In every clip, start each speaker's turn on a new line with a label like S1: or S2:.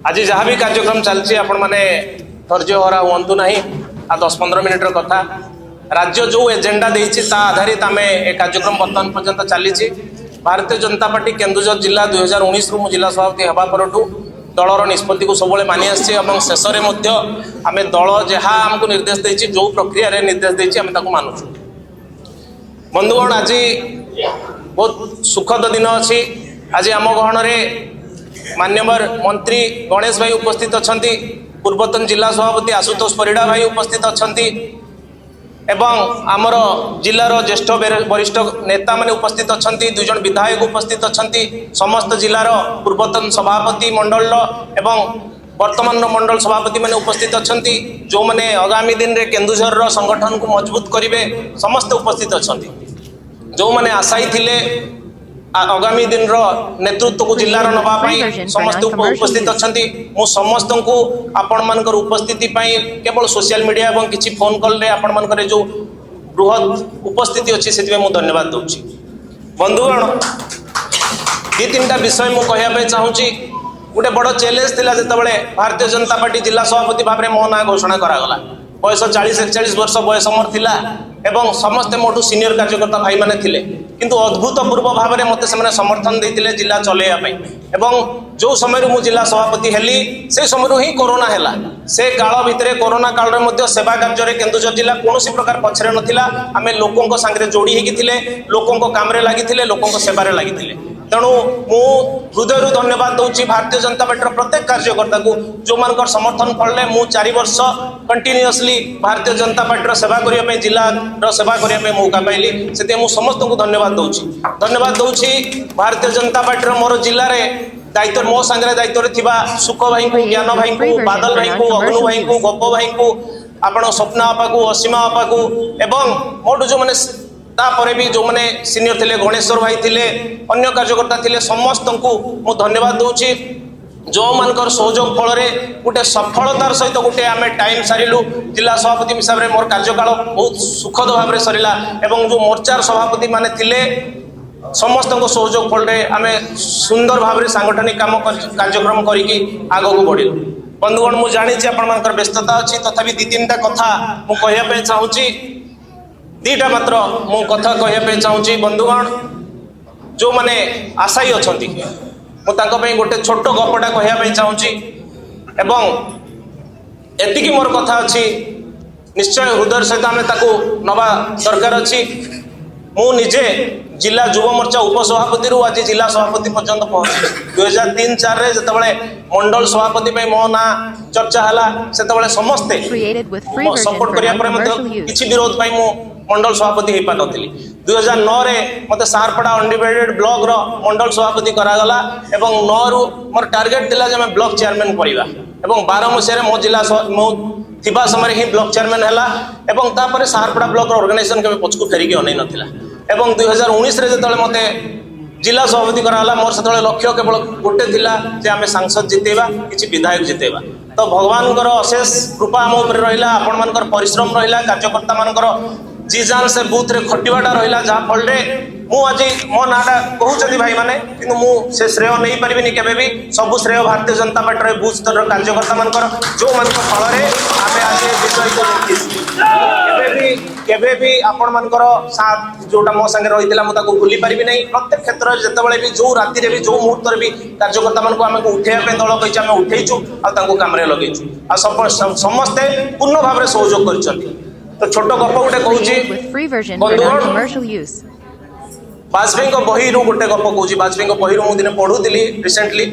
S1: आज जहाँ भी कार्यक्रम चलती आपण मैंने धैर्य हरा हूँ ना आ 10-15 मिनिटर कथा राज्य जो एजेंडा देती आधारित आम ए कार्यक्रम बर्तमान पर्यंत चली भारतीय जनता पार्टी केन्दुझर जिला 2019 रु जिला सभापति हवा परठू दलर निष्पत्ति को सब मानि आसी शेष में आम दल जहाँ आमको निर्देश देती जो प्रक्रिया निर्देश देती आम मानुचु। बंधुगण आज बहुत सुखद दिन अच्छी आज आम गहन मान्यवर मंत्री गणेश भाई उपस्थित अच्छा पूर्वतन जिला सभापति आशुतोष परिड़ा भाई उपस्थित अच्छा एवं आमर जिलार ज्येष्ठ वरिष्ठ नेता माने उपस्थित अच्छा 2 जन विधायक उपस्थित अच्छा समस्त जिलार पूर्वतन सभापति मंडल एवं वर्तमान मंडल सभापति माने उपस्थित अच्छा जो माने आगामी दिन रे केन्दुझर संगठन को मजबूत करेंगे समस्त उपस्थित अच्छा जो माने आशायी थिले आगामी दिन नेतृत्व को जिलार नवाई समस्त उपस्थित अच्छा मु समस्त को आपण मानकर उपस्थिति केवल सोशल मीडिया और किसी फोन कॉल रे आपण मानकर जो बृहत उपस्थिति अच्छी से धन्यवाद दूची। बंधुगण 2-3टा विषय मुझे कहवाई चाहूँगी। गोटे बड़ चैलेंज थिला जितेबाला भारतीय जनता पार्टी जिला सभापति भाव में मो ना घोषणा करागला बयस 40-41 वर्ष बयस मोर थिला एवं समस्ते मोटू सीनियर कार्यकर्ता भाई माने थिले किंतु अद्भुतपूर्व भाव में मत से समर्थन देते जिला चलैया एवं जो समय मु जिला सभापति हेली से समय ही कोरोना हैला से काल भितर कोरोना काल में सेवा कार्य केन्दुझर जिला कौन प्रकार पछरे नथिला आम लोकों सांगे जोड़ी होते लोकों काम लगी लोकों सेवार लगी तेणु मु हृदय धन्यवाद दूसरी भारतीय जनता पार्टी प्रत्येक कार्यकर्ता को जो मान समर्थन फल मु 4 वर्ष कंटिन्यूअसली भारतीय जनता पार्टी सेवा करने जिला सेवा करने मौका पाइली से मुझे समस्त को धन्यवाद दूसरी भारतीय जनता पार्टी मोर जिले में दायित्व मो सांगे दायित्व थिबा सुख भाई को ज्ञान भाई को बादल भाई को अग्नु भाई को गोप भाई को आपण स्वप्ना आपा को असीमा आपा को एवं मोटू जो मैंने तापर भी जो मैंने सीनियर थे गणेश्वर भाई थे अन्य कार्यकर्ता थे समस्त को मु धन्यवाद दूची जो मानकर सहयोग फल गोटे सफलतार सहित गोटे आम टाइम सारू जिला सभापति हिसाब से मोर कार्यकाल बहुत सुखद भाव में सरला एवं जो मोर्चार सभापति माने थिले समस्त सहयोग फल आम सुंदर भाव में सांगठनिक काम कार्यक्रम करके आग को बढ़ बंधुगण मुझे जानी आप व्यस्तता अच्छी तथापि 2-3टा कथा मुझे चाहूँगी 2टा मात्र मु कथा कहवाई चाहूँगी। बंधुगण जो मैंने आशायी अच्छा मुझे गोटे छोट गपटा कहवाई चाहूँगी एवं एतिकी मोर कथा अच्छी निश्चय हृदय सहित आम नवा दरकार अच्छी मु निजे जिला युव मोर्चा उपसभापति आज जिला सभापति पर्यंत पहुंची 2003-4 जितेबाला मंडल सभापति मो ना चर्चा है से समस्ते सपोर्ट करने किसी विरोध मु मंडल सभापति हो पार नी 2009 मत सारपड़ा अनडिवाइडेड ब्लॉक रो मंडल सभापति करागला एवं 9 रु मोर टार्गेट थिला जे मैं ब्लॉक चेयरमैन करवा एवं 12 मसीह मो जिला मो थिबा समय ही ब्लॉक चेयरमैन हैला एवं तापर सारपड़ा ब्लॉक रो ऑर्गेनाइजेशन के पछकु फेरिकी अनै नथिला एवं 2019 रे जतले मते जिला सभापति कराला मोर से लक्ष्य केवल गोटे थिला जे आमे सांसद जितेबा किछि विधायक जितेबा तो भगवान अशेष कृपा आम उपर रहिला आपण मानकर परिश्रम रहिला कार्यकर्ता मानकर जी जान से बूथ रे खटिवाटा रहिला जहाँ फल मु आज मो नाटा कहते भाई मैंने कि मुझे श्रेय नहीं पारिनी केबे भी सब श्रेय भारतीय जनता पार्टी बूथ स्तर कार्यकर्ता मानकर जो मान फल आम आज विषय केबे भी आपण मानकर साथ जोटा मो संगे रही मुझे भूली पारि नहीं प्रत्येक क्षेत्र जितेबाला भी जो राति भी जो मुहूर्त भी कार्यकर्ता मान को आम उठेवा दल कही आम उठेचु आम लगेचु आ समस्ते पूर्ण भाव में सहयोग कर तो छोट गप गोटे कहूँ वाजपेयी बही गोटे गप कहूँ वाजपेयी बही मुझे पढ़ुली रिसेंटली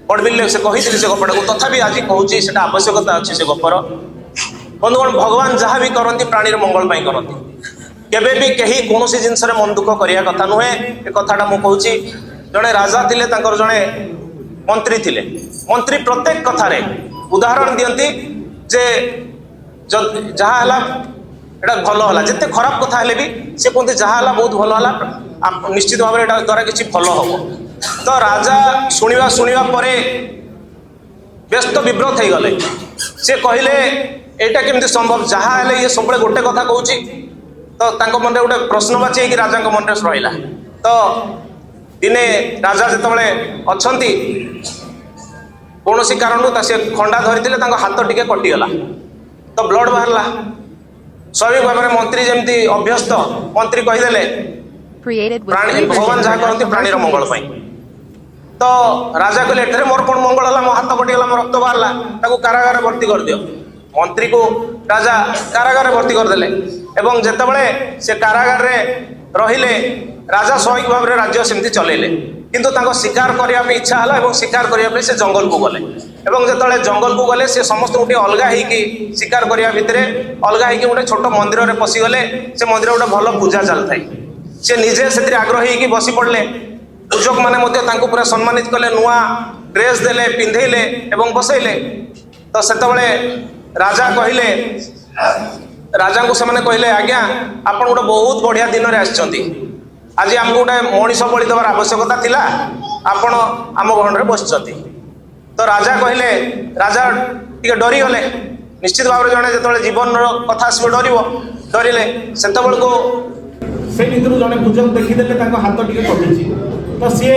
S1: पढ़बिल से कही से गपटा को तथापि आज कहूँ से आवश्यकता अच्छी से गपर बंधुगण भगवान जहाँ भी करती प्राणीर मंगल करती केबे भी कहीं कौन जिनस मन दुख करने कथा नुहे ए कथाटा मुझे कहूँ जड़े राजा थे जड़े मंत्री थे मंत्री प्रत्येक कथार उदाहरण दियंती जे जहाँ एटा भल है जिते खराब कथा है भी सी कहते जहाँ बहुत भल है निश्चित भाव में द्वारा किसी भल हम तो राजा शुणा पर व्यस्त विव्रत हो गले सी कहले एटा केमती संभव जहाँ है ये सब गोटे कथा कहूँ तो मन गोटे प्रश्नवाची कि राजा मन में रहा तो दिने राजा जिते अच्छा कौन सी कारण से खंडा धरी हाथ टिके कटिगला तो ब्लड बाहरला स्वाभाविक भाव में मंत्री जमी अभ्यस्त मंत्री कहीदेले प्राणी भगवान जहाँ कहते प्राणीर मंगल तो राजा कहले एठरे मोर कौन मंगल है मो हाथ कटिगला मो रक्त बाहरला कारागार भर्ती कर दियो मंत्री को राजा कारागार भर्ती करदेले एवं जेतेबेले से कारागार रे रहिले राजा स्वाभाविक भाव में राज्य सेमती चलेले किंतु तांको शिकार करने इच्छा हला एवं शिकार करने से जंगल को गले एवं जेतेबेले जंगल को गले से समस्त गोटे अलगा होगी शिकार करने भितर अलगा होगी गोटे छोट मंदिर में पशिगले से मंदिर गोटे भल पूजा चलता से निजे से आग्रही होगी बसी पड़े पूजक मैंने पूरा सम्मानित कले नुआ ड्रेस देले पिंधेले एवं बसैले तो सेतबेले राजा कहले राजा को से कहले आज्ञा आपण गोटे बहुत बढ़िया दिन में आसचंती आज आमको गोटे मनीष बलि देवार आवश्यकता थिला आपण आम गहन में बसचंती तो राजा कहले राजा टिके डरी गले निश्चित भाव जड़े जो जीवन कथा सब डरिले से भर जड़े पूजक देखीदे हाथ टिके कटुची तो सी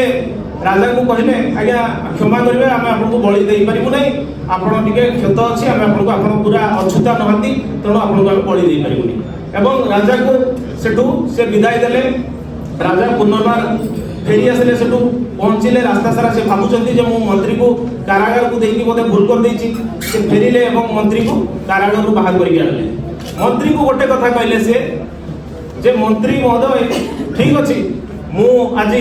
S1: राजा को कहले आज्ञा क्षमा करेंगे आम आपको बलि दे पारू ना आपड़ टे क्षत अच्छी आम आपको पूरा अछूता नहांती तेणु आपको आम बलि दे पारूनी एवं राजा को सेठू से विदाय देले राजा पुनर्बार फेरी आसले सेठू पहुँचले रास्ता सारा से भावुं जे मु मंत्री को कारागार को देखिए मत भूल कर देछि से फेरिले एवं मंत्री को कारागार को बाहर करके आनले मंत्री को गोटे कथा कहले से जे मंत्री महोदय ठीक अच्छी मु आज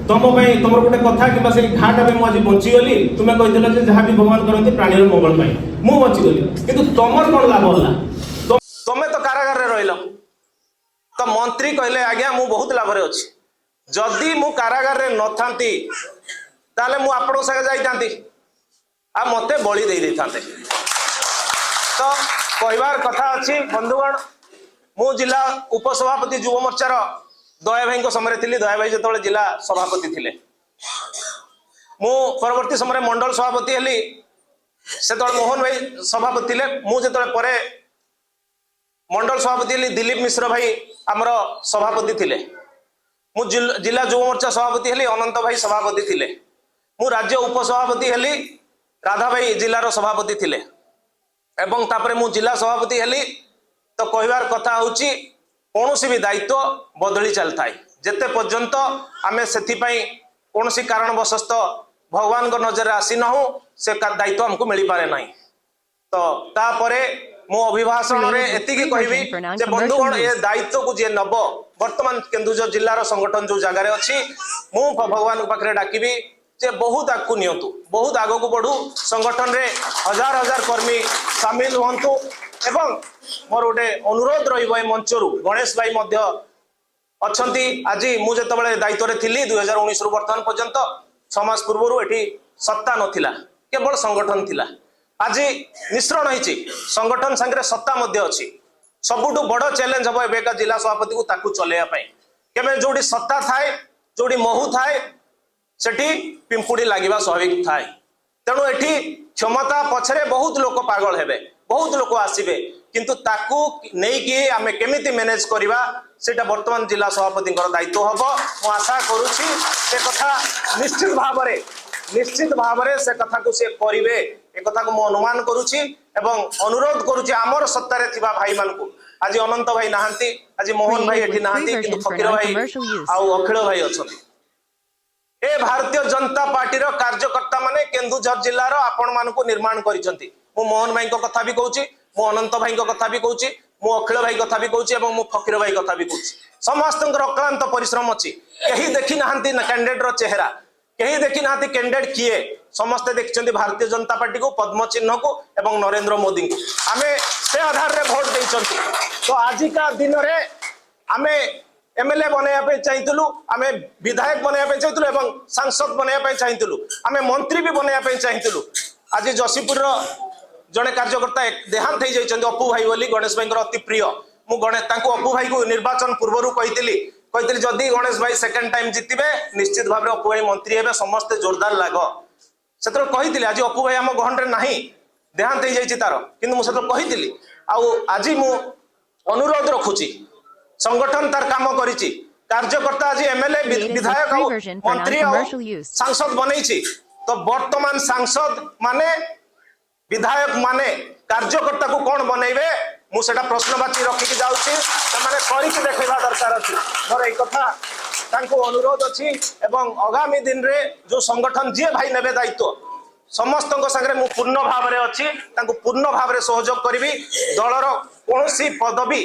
S1: तुम तुम गोटे कथा कि से घाटा में मुझे बचीगली तुम्हें कही जहाँ भी भगवान करते प्राणी मंगल मु बचीगली कि तुम कौन लाभ है तुम्हें तो कारागार में रहिल तो मंत्री कहले आज्ञा मु बहुत लाभ रे अच्छी जदि मु कारागार में न थांती ताले मु आपन संगे जाइतांती आ मते बलि दे था तो कहबार कथा अच्छी बंधुगण मु जिला उपसभापति युव मोर्चार दया भाई समय थी दया भाई जो जिला सभापति थे मु परवर्ती समय मंडल सभापति हली से मोहन भाई सभापति थे मुझे पर मंडल सभापति हली दिलीप मिश्र भाई आमर सभापति थे मु जिला युव मोर्चा सभापति हली अनंत भाई सभापति थे मु राज्य उपसभापति हली राधा भाई जिलार सभापति थे एवं तापरे मु जिला सभापति हली तो कहबार कथा होची कौन भी दायित्व बदली चलता है जिते पर्यंत आम से कौन कारणवशत भगवान नजर आसी ना से दायित्व हमको मिल पारे ना तो तापरे मो अभिभाषण में एतिकी कहबी जे बंधुगण ये दायित्व को जे नब वर्तमान केन्दुझर जिलार संगठन जो जगार अच्छी मु भगवान पाखे डाकिबी जे बहुत आगू नियंतु बहुत आग को बढ़ू संगठन रे हजार हजार कर्मी सामिल हुंतु एवं मोर गोटे अनुरोध रंचरू गणेश भाई अच्छा आज मुझे दायित्व थी 2019 रु बर्तमान पर्यंत 6 मास पूर्व ये सत्ता नाला केवल संगठन थिला आज मिश्रण होती संगठन सांगे सत्ता अच्छी सबुठ बड़ चैलेंज हम एवं जिला सभापति को चलैया केवल जो सत्ता थाए जो महू थाए सेठी पिंपुड़ी लगे स्वाभाविक थाए तेणु ये क्षमता पछरे बहुत लोक पागल हेबे बहुत लोक आसबे किंतु ताकू नहीं कि आमे केमिति मैनेज करिबा सेटा वर्तमान जिला सभापति दायित्व हम मु आशा करुछि से कथा निश्चित भाव से कथा को से करिवे ए कथा को मु अनुमान करुछि एवं अनुरोध करुछि आमर सत्ता रे थिबा भाई मान को आज अनंत भाई नहांती आज मोहन भाई एठी नहांती किंतु फकीर भाई आउ अखिल भाई अछंती ए भारतीय जनता पार्टी रो कार्यकर्ता माने केन्दुझर जिल्लार आपण मान को निर्माण करिसंती मु मोहन भाई को कथा भी कहूची मु अनंत भाई को कथा भी कहूची मु अखिल भाई कथा भी कहूची एवं मु फकीर भाई कथा भी कहूची समस्त अक्लांत परिश्रम अच्छी कहीं देखी ना कैंडिडेट रो चेहरा कहीं देखी ना कैंडिडेट किए समस्ते देखते भारतीय जनता पार्टी को पद्म चिन्ह को एवं नरेंद्र मोदी को आमे से आधार रे वोट देइछंती तो आजिका दिन रे आमे एमएलए बनैया चाहिए आम विधायक बनैया चाहिए एवं सांसद बनैया चाहिए आम मंत्री भी बनैया चाहिए आज जशीपुर जड़े कार्यकर्ता देहांत हो जाइए अपू भाई बोली गणेश भाई अति प्रिय मु अपू भाई को निर्वाचन पूर्व कही जदि गणेश भाई सेकेंड टाइम जीतबे निश्चित भाव अपू भाई मंत्री हे समस्ते जोरदार लाग से कही आज अपू भाई आम गहन में ना देहांत हो जाइए तार कि मुझे कही आज मु अनुरोध रखुची संगठन तार काम करिछि कार्यकर्ता आज एमएलए विधायक मंत्री सांसद बनैछि तो वर्तमान सांसद माने विधायक माने कार्यकर्ता को कौन बनइबे मुझे प्रश्नवाची रखिकी जाऊँगी करके देखा दरकार अच्छी मोर एक कथा अनुरोध अच्छी एवं आगामी दिन रे जो संगठन जी भाई नेबे दायित्व समस्त संगे पूर्ण भाव में अच्छी पूर्ण भाव में सहयोग करी दलर कौन पदवी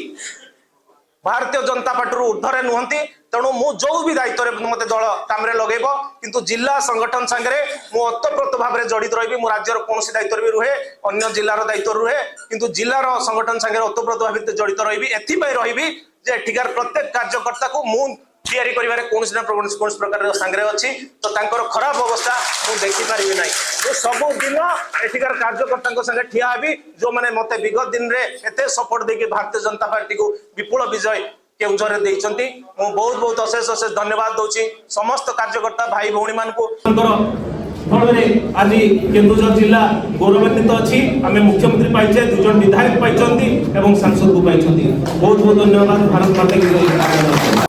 S1: भारतीय जनता पार्टी ऊर्धरे नुहति तेणु मु जो भी दायित्व मत दल काम लगेब किंतु जिला संगठन सांगे मु ओतप्रोत भाव में जड़ित रही मु राज्यर कौन दायित्व भी रुहे अन्य जिलार दायित्व रुहे किंतु जिलार संगठन सांगे ओतप्रोत भाव में जड़ित रही एथिपाई रही जे एठिकार प्रत्येक कार्यकर्ता को मु तैयारी करिवारे कौन प्रकार सांगे अच्छी तो तांकर खराब अवस्था मु देखी पारिबी नहीं मु सब दिन एठिकार कार्यकर्ता संगे ठिया हेबी जो माने मते विगत दिन रे एते सपोर्ट देके भारतीय जनता पार्टी को विपुल विजय केउझर देइचंती मु बहुत बहुत अशेष अशेष धन्यवाद दउची समस्त कार्यकर्ता भाई भौणी मान को आज केन्दुझर जिला गौरवान्वित अच्छी आम मुख्यमंत्री पाइचे 2 जन विधायक पाइचंती एवं सांसद को पाइचंती बहुत बहुत धन्यवाद भारत माता की जय।